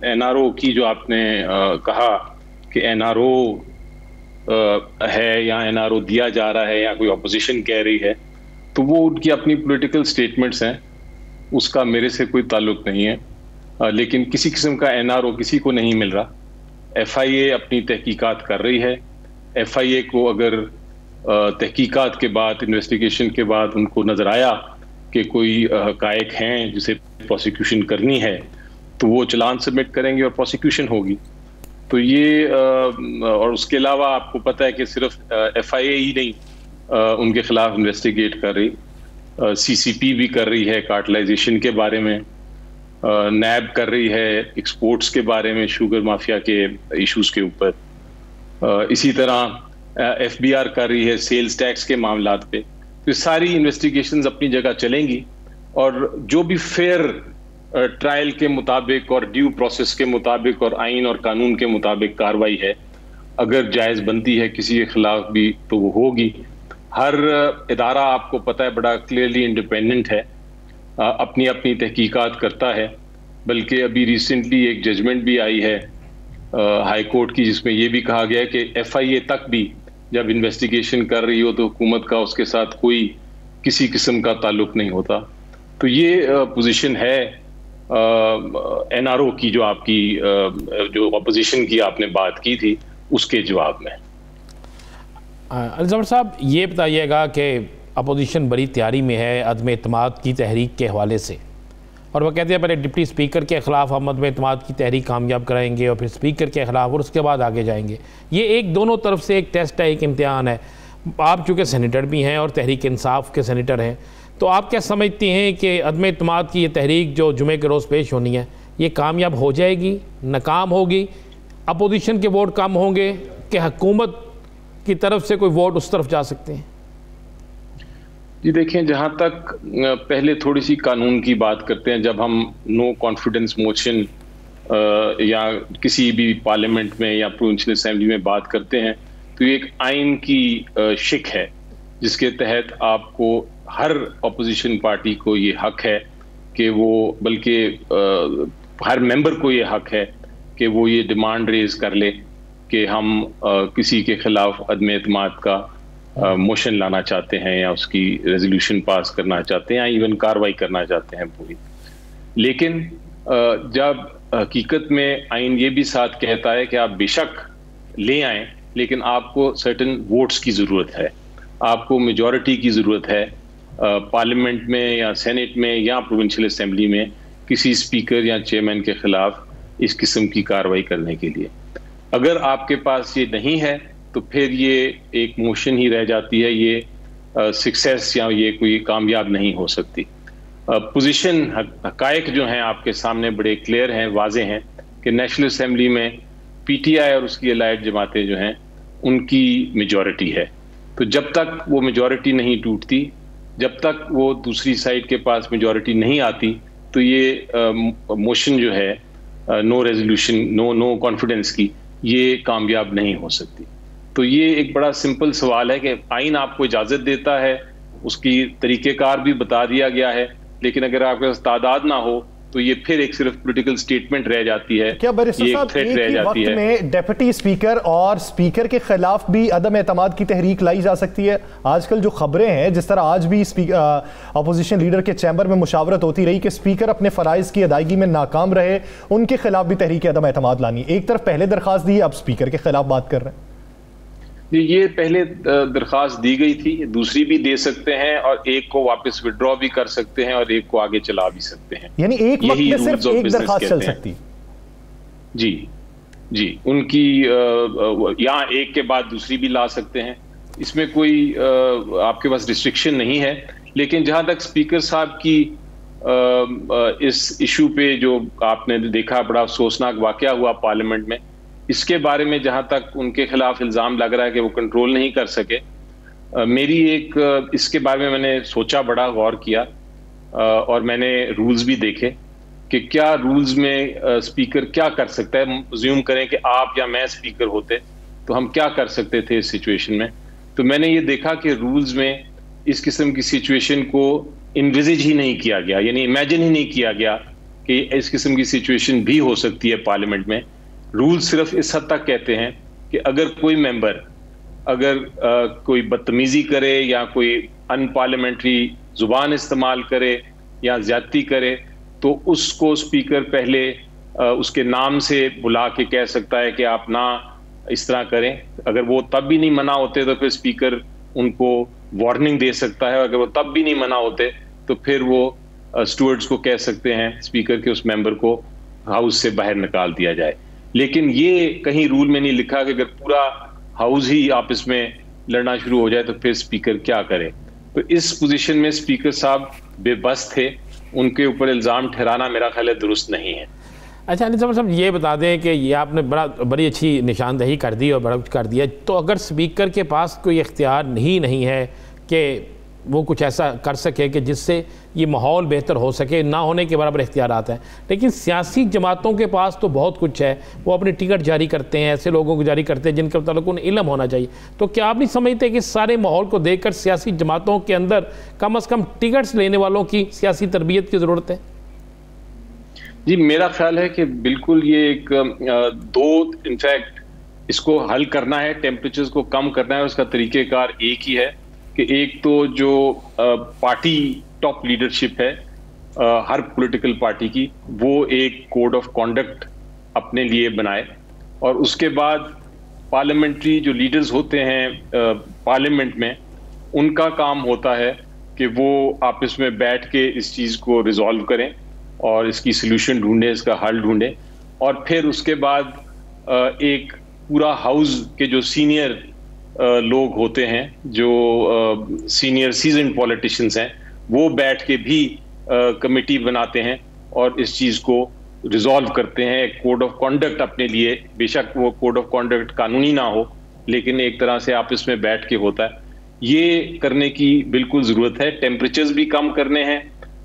एनआरओ की जो आपने कहा कि एनआरओ है या एनआरओ दिया जा रहा है या कोई अपोजिशन कह रही है, तो वो उनकी अपनी पॉलिटिकल स्टेटमेंट्स हैं, उसका मेरे से कोई ताल्लुक नहीं है। लेकिन किसी किस्म का एनआरओ किसी को नहीं मिल रहा। एफआईए अपनी तहकीकात कर रही है। एफआईए को अगर तहकीकात के बाद, इन्वेस्टिगेशन के बाद उनको नज़र आया कि कोई हकायक हैं जिसे प्रोसिक्यूशन करनी है तो वो चलान सबमिट करेंगे और प्रोसिक्यूशन होगी। तो ये और उसके अलावा आपको पता है कि सिर्फ एफआईए ही नहीं उनके खिलाफ इन्वेस्टिगेट कर रही, सीसीपी भी कर रही है कार्टलाइजेशन के बारे में, नैब कर रही है एक्सपोर्ट्स के बारे में, शुगर माफिया के इश्यूज के ऊपर, इसी तरह एफबीआर कर रही है सेल्स टैक्स के मामलात पे। तो सारी इन्वेस्टिगेशंस अपनी जगह चलेंगी और जो भी फेयर ट्रायल के मुताबिक और ड्यू प्रोसेस के मुताबिक और आइन और कानून के मुताबिक कार्रवाई है, अगर जायज़ बनती है किसी के खिलाफ भी तो वो होगी। हर इदारा आपको पता है बड़ा क्लियरली इंडिपेंडेंट है, अपनी अपनी तहकीकात करता है। बल्कि अभी रिसेंटली एक जजमेंट भी आई है हाई कोर्ट की, जिसमें यह भी कहा गया है कि FIA तक भी जब इन्वेस्टिगेशन कर रही हो तो हुकूमत का उसके साथ कोई किसी किस्म का ताल्लुक नहीं होता। तो ये पोजीशन है NRO की, जो आपकी जो अपोजिशन की आपने बात की थी उसके जवाब में। अली ज़फ़र साहब, ये बताइएगा कि अपोजिशन बड़ी तैयारी में है अदम एतमाद की तहरीक के हवाले से, और वह कहते हैं पहले डिप्टी स्पीकर के ख़िलाफ़ हम अदम एतमाद की तहरीक कामयाब कराएंगे और फिर स्पीकर के ख़िलाफ़, और उसके बाद आगे जाएंगे। ये एक दोनों तरफ से एक टेस्ट है, एक इम्तिहान है। आप चूँकि सेनेटर भी हैं और तहरीक इंसाफ के सेनेटर हैं, तो आप क्या समझती हैं कि अदम एतमाद की ये तहरीक जो जुमे के रोज़ पेश होनी है, ये कामयाब हो जाएगी, नाकाम होगी, अपोजिशन के वोट कम होंगे कि हुकूमत की तरफ से कोई वोट उस तरफ जा सकते हैं? जी देखें, जहाँ तक पहले थोड़ी सी कानून की बात करते हैं, जब हम नो कॉन्फिडेंस मोशन या किसी भी पार्लियामेंट में या प्रोविंशियल असेंबली में बात करते हैं, तो ये एक आइन की शिक है जिसके तहत आपको हर अपोजिशन पार्टी को ये हक है कि वो, बल्कि हर मेंबर को ये हक है कि वो ये डिमांड रेज कर ले कि हम किसी के खिलाफ अदम एतमाद का मोशन लाना चाहते हैं या उसकी रेजोल्यूशन पास करना चाहते हैं या इवन कार्रवाई करना चाहते हैं पूरी। लेकिन जब हकीकत में आइन ये भी साथ कहता है कि आप बेशक ले आएं, लेकिन आपको सर्टेन वोट्स की ज़रूरत है, आपको मेजॉरिटी की ज़रूरत है पार्लियामेंट में या सेनेट में या प्रोविंशियल असेंबली में किसी स्पीकर या चेयरमैन के खिलाफ इस किस्म की कार्रवाई करने के लिए। अगर आपके पास ये नहीं है तो फिर ये एक मोशन ही रह जाती है, ये सक्सेस या ये कोई कामयाब नहीं हो सकती। पोजीशन हकायक जो हैं आपके सामने बड़े क्लियर हैं, वाजे हैं कि नेशनल असेंबली में PTI और उसकी अलाइड जमातें जो हैं उनकी मेजॉरिटी है। तो जब तक वो मेजॉरिटी नहीं टूटती, जब तक वो दूसरी साइड के पास मेजॉरिटी नहीं आती, तो ये मोशन जो है नो रेजोल्यूशन, नो कॉन्फिडेंस की, ये कामयाब नहीं हो सकती। तो ये एक बड़ा सिंपल सवाल है कि आइन आपको इजाज़त देता है, उसकी तरीक़ेकार भी बता दिया गया है, लेकिन अगर आपके पास तादाद ना हो तो ये फिर एक सिर्फ पॉलिटिकल स्टेटमेंट रह जाती है। क्या बैरिस्टर साहब, एक ही वक्त में डिप्टी स्पीकर और स्पीकर के खिलाफ भी अदम एतमाद की तहरीक लाई जा सकती है? आजकल जो खबरें हैं, जिस तरह आज भी अपोजिशन लीडर के चैम्बर में मुशावरत होती रही कि स्पीकर अपने फ़राइज़ की अदायगी में नाकाम रहे, उनके खिलाफ भी तहरीक अदम एतमाद लानी। एक तरफ पहले दरख्वास्त दी, अब स्पीकर के खिलाफ बात कर रहे हैं। ये पहले दरख्वास्त दी गई थी, दूसरी भी दे सकते हैं और एक को वापस विड्रॉ भी कर सकते हैं और एक को आगे चला भी सकते हैं। यानी एक वक्त में सिर्फ एक दरख्वास्त चल सकती? जी जी, उनकी यहाँ एक के बाद दूसरी भी ला सकते हैं, इसमें कोई आपके पास रिस्ट्रिक्शन नहीं है। लेकिन जहाँ तक स्पीकर साहब की इस इशू पे जो आपने देखा बड़ा अफसोसनाक वाकया हुआ पार्लियामेंट में, इसके बारे में जहां तक उनके खिलाफ इल्ज़ाम लग रहा है कि वो कंट्रोल नहीं कर सके, मेरी एक इसके बारे में मैंने सोचा, बड़ा गौर किया और मैंने रूल्स भी देखे कि क्या रूल्स में स्पीकर क्या कर सकता है। अज्यूम करें कि आप या मैं स्पीकर होते तो हम क्या कर सकते थे इस सिचुएशन में। तो मैंने ये देखा कि रूल्स में इस किस्म की सिचुएशन को इन्विजिज ही नहीं किया गया, यानी इमेजिन ही नहीं किया गया कि इस किस्म की सिचुएशन भी हो सकती है पार्लियामेंट में। रूल सिर्फ इस हद तक कहते हैं कि अगर कोई मेंबर अगर कोई बदतमीजी करे या कोई अनपार्लियामेंट्री जुबान इस्तेमाल करे या ज्यादती करे, तो उसको स्पीकर पहले उसके नाम से बुला के कह सकता है कि आप ना इस तरह करें। अगर वो तब भी नहीं मना होते तो फिर स्पीकर उनको वार्निंग दे सकता है। अगर वो तब भी नहीं मना होते तो फिर वो स्टूवर्ड्स को कह सकते हैं स्पीकर के उस मेंबर को हाउस से बाहर निकाल दिया जाए। लेकिन ये कहीं रूल में नहीं लिखा कि अगर पूरा हाउस ही आपस में लड़ना शुरू हो जाए तो फिर स्पीकर क्या करे। तो इस पोजीशन में स्पीकर साहब बेबस थे, उनके ऊपर इल्ज़ाम ठहराना मेरा ख्याल है दुरुस्त नहीं है। अच्छा अली ज़फ़र साहब, ये बता दें कि ये आपने बड़ी अच्छी निशानदही कर दी और बड़ा कुछ कर दिया, तो अगर स्पीकर के पास कोई इख्तियार नहीं है कि वो कुछ ऐसा कर सके कि जिससे ये माहौल बेहतर हो सके, ना होने के बराबर इख्तियारात हैं। लेकिन सियासी जमातों के पास तो बहुत कुछ है, वो अपनी टिकट जारी करते हैं, ऐसे लोगों को जारी करते हैं जिनके मतलब उन्हें इल्म होना चाहिए। तो क्या आप नहीं समझते कि सारे माहौल को देखकर सियासी जमातों के अंदर कम से कम टिकट्स लेने वालों की सियासी तरबियत की ज़रूरत है? जी, मेरा ख्याल है कि बिल्कुल ये एक दो इनफैक्ट इसको हल करना है, टेम्परेचर्स को कम करना है। उसका तरीक़ेकार एक ही है कि एक तो जो पार्टी टॉप लीडरशिप है हर पॉलिटिकल पार्टी की, वो एक कोड ऑफ कॉन्डक्ट अपने लिए बनाए, और उसके बाद पार्लियामेंट्री जो लीडर्स होते हैं पार्लियामेंट में, उनका काम होता है कि वो आपस में बैठ के इस चीज़ को रिजॉल्व करें और इसकी सोल्यूशन ढूंढें, इसका हल ढूंढें। और फिर उसके बाद एक पूरा हाउस के जो सीनियर लोग होते हैं, जो सीनियर सीजन पॉलिटिशियंस हैं, वो बैठ के भी कमेटी बनाते हैं और इस चीज़ को रिजॉल्व करते हैं। एक कोड ऑफ कॉन्डक्ट अपने लिए, बेशक वो कोड ऑफ कॉन्डक्ट कानूनी ना हो, लेकिन एक तरह से आपस में बैठ के होता है। ये करने की बिल्कुल ज़रूरत है। टेम्परेचर्स भी कम करने हैं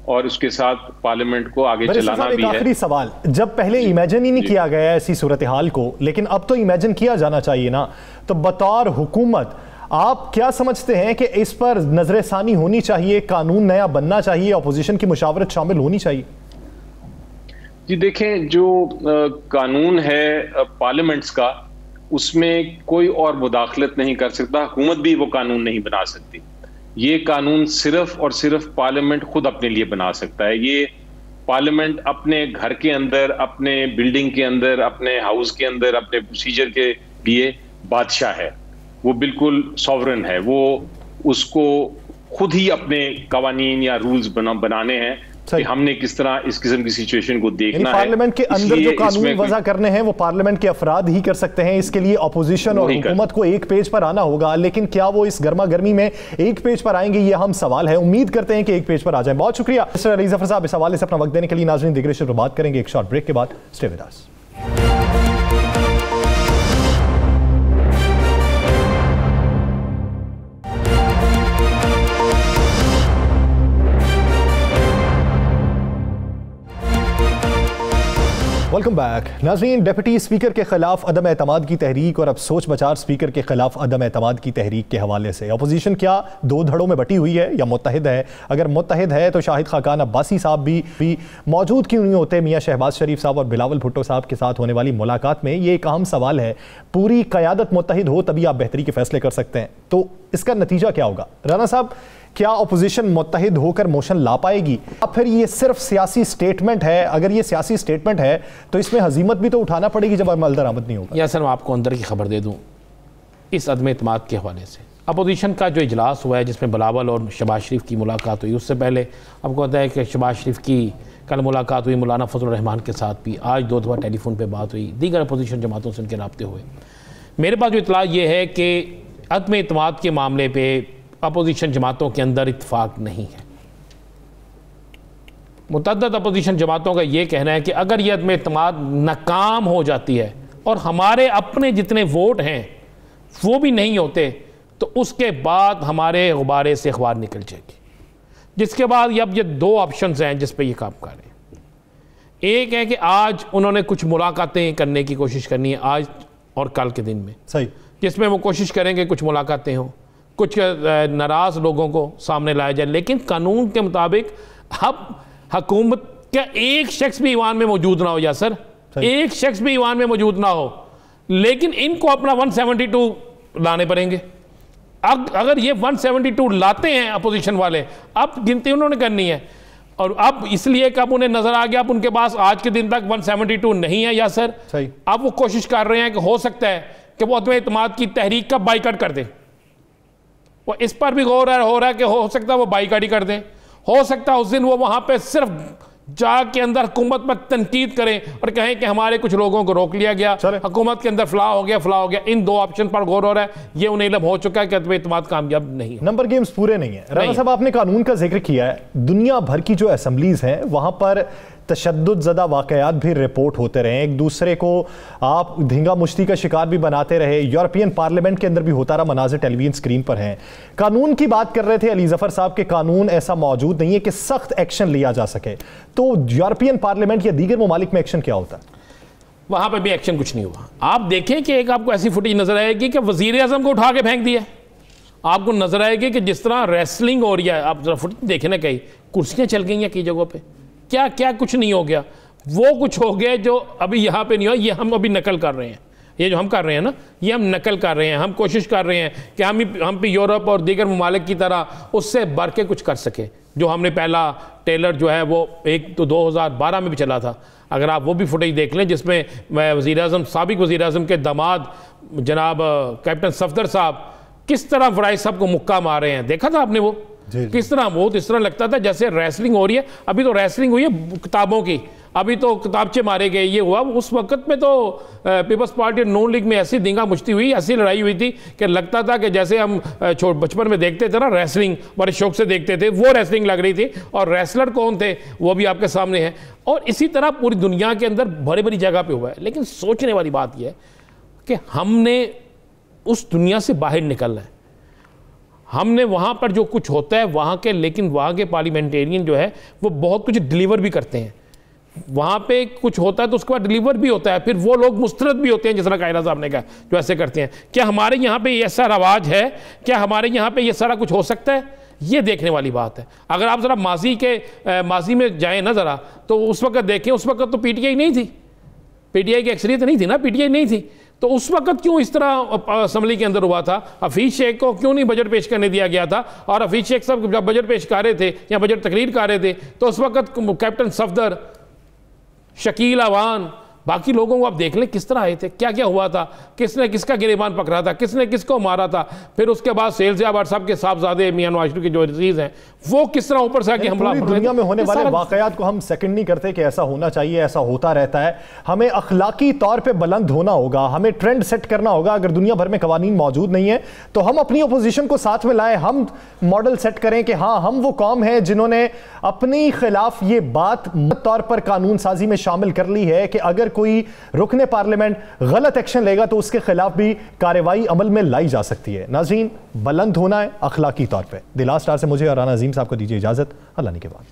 और उसके साथ पार्लियामेंट को आगे चलाना भी है। आखिरी सवाल, जब पहले इमेजिन ही नहीं किया गया ऐसी सूरत हाल को, लेकिन अब तो इमेजिन किया जाना चाहिए ना, तो बतौर हुकूमत आप क्या समझते हैं कि इस पर नजरसानी होनी चाहिए, कानून नया बनना चाहिए, अपोजिशन की मुशावरत शामिल होनी चाहिए? जी देखें, जो कानून है पार्लियामेंट्स का, उसमें कोई और मुदाखलत नहीं कर सकता, हुकूमत भी वो कानून नहीं बना सकती। ये कानून सिर्फ और सिर्फ पार्लियामेंट खुद अपने लिए बना सकता है। ये पार्लियामेंट अपने घर के अंदर, अपने बिल्डिंग के अंदर, अपने हाउस के अंदर, अपने प्रोसीजर के लिए बादशाह है, वो बिल्कुल सॉवरन है। वो उसको खुद ही अपने कवानीन या रूल्स बनाने हैं कि हमने किस तरह इस किस्म की सिचुएशन को देखना है। पार्लियामेंट के अंदर जो कानून वज़ा करने हैं वो पार्लियामेंट के अफराद ही कर सकते हैं। इसके लिए अपोजिशन और हुकूमत को एक पेज पर आना होगा, लेकिन क्या वो इस गर्मा गर्मी में एक पेज पर आएंगे, ये हम सवाल है। उम्मीद करते हैं कि एक पेज पर आ जाए। बहुत शुक्रिया मिस्टर अली ज़फ़र साहब इस हवाले से अपना वक्त देने के लिए। नाज़रीन, दीगर इश्यूज़ पर बात करेंगे एक शॉर्ट ब्रेक के बाद। Stay with us. Welcome back. नाज़रीन, डिप्टी स्पीकर के खिलाफ अदम एतमाद की तहरीक और अब सोच बचार स्पीकर के खिलाफ अदम एतमाद की तहरीक के हवाले से अपोजिशन क्या दो धड़ों में बटी हुई है या मुत्तहिद है? अगर मुत्तहिद है तो शाहिद खाकान अब्बासी साहब भी मौजूद क्यों नहीं होते? मियाँ शहबाज शरीफ साहब और बिलावल भुट्टो साहब के साथ होने वाली मुलाकात में ये एक अहम सवाल है। पूरी क़यादत मुत्तहिद हो तभी आप बेहतरी के फैसले कर सकते हैं। तो इसका नतीजा क्या होगा? राना साहब, क्या अपोजिशन मुत्तहिद होकर मोशन ला पाएगी? अब फिर ये सिर्फ सियासी स्टेटमेंट है? अगर ये सियासी स्टेटमेंट है तो इसमें हजीमत भी तो उठाना पड़ेगी जब अमल दरामद नहीं होगा। या सर, मैं आपको अंदर की खबर दे दूं इस अदम एतमाद के हवाले से। अपोजिशन का जो इजलास हुआ है जिसमें बिलावल और शहबाज शरीफ की मुलाकात हुई, उससे पहले आपको पता है कि शहबाज शरीफ की कल मुलाकात हुई मौलाना फजलुर रहमान के साथ भी, आज 2 दफ़ा टेलीफोन पर बात हुई, दीगर अपोजिशन जमातों से उनके राब्ते हुए। मेरे पास जो इतला ये है कि अदम एतमाद के मामले पर अपोजिशन जमातों के अंदर इत्तेफाक नहीं है। मुतअद्दिद अपोजिशन जमातों का ये कहना है कि अगर ये अदम एतमाद नाकाम हो जाती है और हमारे अपने जितने वोट हैं वो भी नहीं होते, तो उसके बाद हमारे गुब्बारे से अखबार निकल जाएगी। जिसके बाद अब ये 2 ऑप्शंस हैं जिस पे ये काम कर रहे हैं। एक है कि आज उन्होंने कुछ मुलाकातें करने की कोशिश करनी है, आज और कल के दिन में, सही, जिसमें वो कोशिश करेंगे कुछ मुलाकातें हों, कुछ नाराज़ लोगों को सामने लाया जाए। लेकिन कानून के मुताबिक अब हुकूमत का एक शख्स भी ईवान में मौजूद ना हो, या सर एक शख्स भी ईवान में मौजूद ना हो, लेकिन इनको अपना 172 लाने पड़ेंगे। अगर ये 172 लाते हैं अपोजिशन वाले, अब गिनती उन्होंने करनी है, और अब इसलिए कि अब उन्हें नजर आ गया अब उनके पास आज के दिन तक 172 नहीं है, या सर अब वो कोशिश कर रहे हैं कि हो सकता है कि वो अदम एतमाद की तहरीक का बाइकआउट कर दें। वो इस पर भी गौर हो रहा है कि हो सकता है वो बाइकआउट ही कर दें। हो सकता है उस दिन वो वहां पे सिर्फ जाके अंदर हुकूमत पर तनकीद करें और कहें कि हमारे कुछ लोगों को रोक लिया गया, हुकूमत के अंदर फलाह हो गया। इन 2 ऑप्शन पर गौर हो रहा है। ये उन्हें इल्म हो चुका है कि अदम एतमाद कामयाब नहीं है। नंबर गेम्स पूरे नहीं है। राना साहब, आपने कानून का जिक्र किया है। दुनिया भर की जो असेंबलीज हैं वहां पर तशद्दुद ज़दा वाक़यात भी रिपोर्ट होते रहे, एक दूसरे को आप धींगा मुश्ती का शिकार भी बनाते रहे। यूरोपियन पार्लियामेंट के अंदर भी होता रहा, मनाज़िर टेलीविजन स्क्रीन पर हैं। कानून की बात कर रहे थे अली ज़फ़र साहब के, कानून ऐसा मौजूद नहीं है कि सख्त एक्शन लिया जा सके, तो यूरोपियन पार्लियामेंट या दीगर ममालिक में एक्शन क्या होता है? वहाँ पर भी एक्शन कुछ नहीं हुआ। आप देखें कि एक आपको ऐसी फुटेज नजर आएगी कि वज़ीर आज़म को उठा के फेंक दिया। आपको नजर आएगी कि जिस तरह रेसलिंग हो रही है, आप जरा फुटेज देखें ना, कहीं कुर्सियाँ चल गई हैं कई जगहों पे, क्या क्या कुछ नहीं हो गया। वो कुछ हो गया जो अभी यहाँ पे नहीं हो, ये हम अभी नकल कर रहे हैं। ये जो हम कर रहे हैं ना, ये हम नकल कर रहे हैं। हम कोशिश कर रहे हैं कि हम भी यूरोप और दीगर ममालिक की तरह उससे बढ़ के कुछ कर सके। जो हमने पहला टेलर जो है वो एक तो 2012 में भी चला था, अगर आप वो भी फुटेज देख लें, जिसमें वज़ीर-ए-आज़म, साबिक़ वज़ीर-ए-आज़म के दामाद जनाब कैप्टन सफदर साहब किस तरह फराइज साहब को मुक्का मार रहे हैं, देखा था आपने वो? किस तरह वो तो इस तरह लगता था जैसे रेसलिंग हो रही है। अभी तो रेसलिंग हुई है किताबों की, अभी तो किताबचे मारे गए, ये हुआ। उस वक्त में तो पीपल्स पार्टी नून लीग में ऐसी दींगा मुश्ती हुई, ऐसी लड़ाई हुई थी कि लगता था कि जैसे हम बचपन में देखते थे ना रेसलिंग, बड़े शौक से देखते थे, वो रेसलिंग लग रही थी। और रेसलर कौन थे वो भी आपके सामने है। और इसी तरह पूरी दुनिया के अंदर बड़ी बड़ी जगह पे हुआ है। लेकिन सोचने वाली बात यह है कि हमने उस दुनिया से बाहर निकलना है। हमने वहाँ पर जो कुछ होता है वहाँ के, लेकिन वहाँ के पार्लियामेंटेरियन जो है वो बहुत कुछ डिलीवर भी करते हैं। वहाँ पे कुछ होता है तो उसके बाद डिलीवर भी होता है, फिर वो लोग मुस्तरद भी होते हैं, जिस तरह कायरा साहब ने कहा, जो ऐसे करते हैं। क्या हमारे यहाँ पे ऐसा रवाज है? क्या हमारे यहाँ पे ये सारा कुछ हो सकता है? ये देखने वाली बात है। अगर आप ज़रा माजी में जाएँ ना ज़रा, तो उस वक्त देखें, उस वक्त तो PTI नहीं थी, PTI की अक्सरियत नहीं थी ना, PTI नहीं थी। तो उस वक्त क्यों इस तरह असम्बली के अंदर हुआ था? हफीज़ शेख को क्यों नहीं बजट पेश करने दिया गया था? और हफीज़ शेख साहब जब बजट पेश कर रहे थे या बजट तकरीर कर रहे थे, तो उस वक्त कैप्टन सफदर, शकील अवान, बाकी लोगों को आप देख लें किस तरह आए थे, क्या क्या हुआ था, किसने किसका गिरेबान पकड़ा था, किसने किसको मारा था। फिर उसके बाद सेल्ज़ियाबाद साहब के साहबजादे मियां नवाज शरीफ के जो अजीज़ हैं, वो किस तरह ऊपर से आके हमला। दुनिया में होने वाले वाकयात को हम सेकंड नहीं करते कि ऐसा होना चाहिए, ऐसा होता रहता है। हमें अखलाकी तौर पर बुलंद होना होगा, हमें ट्रेंड सेट करना होगा। अगर दुनिया भर में कवानीन मौजूद नहीं है तो हम अपनी अपोजिशन को साथ में लाएं, हम मॉडल सेट करें कि हाँ, हम वो कौम है जिन्होंने अपने खिलाफ ये बात तौर पर कानून साजी में शामिल कर ली है कि अगर कोई रुकने पार्लियामेंट गलत एक्शन लेगा तो उसके खिलाफ भी कार्रवाई अमल में लाई जा सकती है। नाज़रीन, बुलंद होना है अखलाकी तौर पे। द लास्ट स्टार से मुझे और राना अजीम साहब को दीजिए इजाजत। अल्लाह ने के बाद।